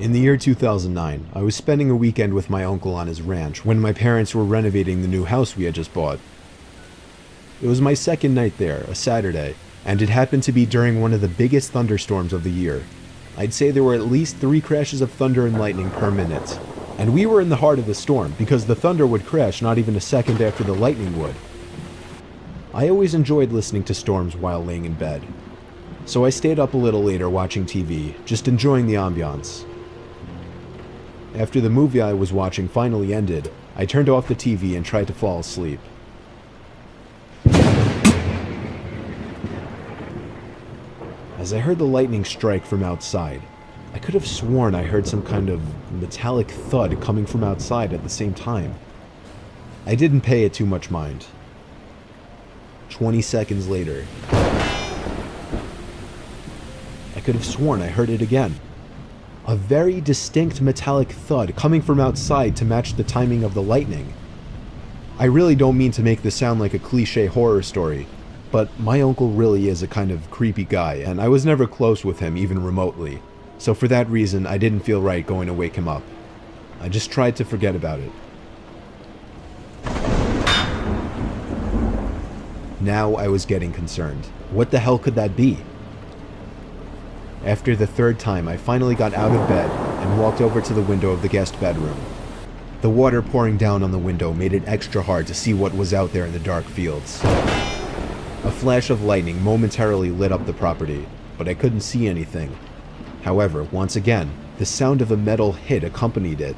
In the year 2009, I was spending a weekend with my uncle on his ranch when my parents were renovating the new house we had just bought. It was my second night there, a Saturday, and it happened to be during one of the biggest thunderstorms of the year. I'd say there were at least 3 crashes of thunder and lightning per minute. And we were in the heart of the storm because the thunder would crash not even a second after the lightning would. I always enjoyed listening to storms while laying in bed. So I stayed up a little later watching TV, just enjoying the ambiance. After the movie I was watching finally ended, I turned off the TV and tried to fall asleep. As I heard the lightning strike from outside, I could have sworn I heard some kind of metallic thud coming from outside at the same time. I didn't pay it too much mind. 20 seconds later, I could have sworn I heard it again. A very distinct metallic thud coming from outside to match the timing of the lightning. I really don't mean to make this sound like a cliche horror story, but my uncle really is a kind of creepy guy, and I was never close with him even remotely. So for that reason, I didn't feel right going to wake him up. I just tried to forget about it. Now I was getting concerned. What the hell could that be? After the 3rd time, I finally got out of bed and walked over to the window of the guest bedroom. The water pouring down on the window made it extra hard to see what was out there in the dark fields. A flash of lightning momentarily lit up the property, but I couldn't see anything. However, once again, the sound of a metal hit accompanied it.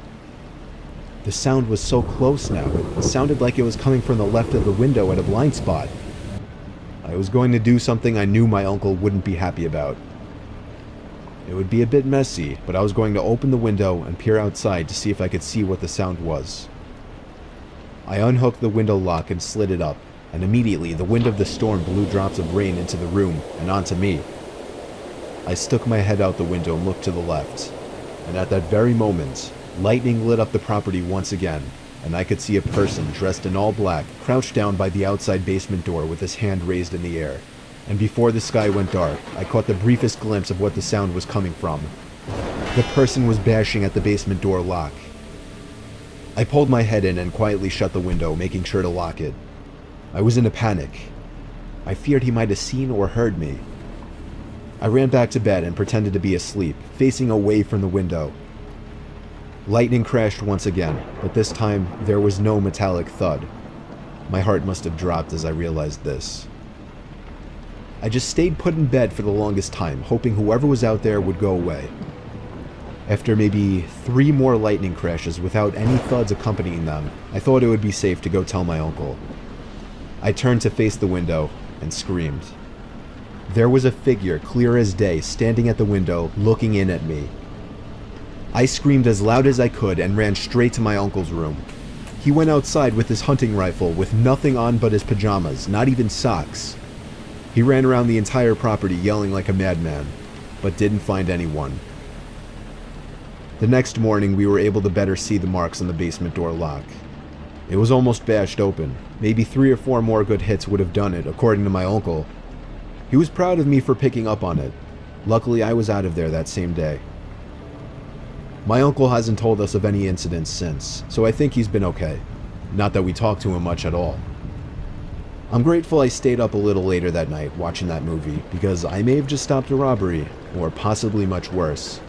The sound was so close now, it sounded like it was coming from the left of the window at a blind spot. I was going to do something I knew my uncle wouldn't be happy about. It would be a bit messy, but I was going to open the window and peer outside to see if I could see what the sound was. I unhooked the window lock and slid it up, and immediately the wind of the storm blew drops of rain into the room and onto me. I stuck my head out the window and looked to the left, and at that very moment, lightning lit up the property once again, and I could see a person dressed in all black crouched down by the outside basement door with his hand raised in the air. And before the sky went dark, I caught the briefest glimpse of what the sound was coming from. The person was bashing at the basement door lock. I pulled my head in and quietly shut the window, making sure to lock it. I was in a panic. I feared he might have seen or heard me. I ran back to bed and pretended to be asleep, facing away from the window. Lightning crashed once again, but this time there was no metallic thud. My heart must have dropped as I realized this. I just stayed put in bed for the longest time, hoping whoever was out there would go away. After maybe 3 more lightning crashes without any thuds accompanying them, I thought it would be safe to go tell my uncle. I turned to face the window and screamed. There was a figure, clear as day, standing at the window, looking in at me. I screamed as loud as I could and ran straight to my uncle's room. He went outside with his hunting rifle with nothing on but his pajamas, not even socks. He ran around the entire property yelling like a madman, but didn't find anyone. The next morning, we were able to better see the marks on the basement door lock. It was almost bashed open. Maybe 3 or 4 more good hits would have done it, according to my uncle. He was proud of me for picking up on it. Luckily, I was out of there that same day. My uncle hasn't told us of any incidents since, so I think he's been okay. Not that we talked to him much at all. I'm grateful I stayed up a little later that night watching that movie, because I may have just stopped a robbery, or possibly much worse.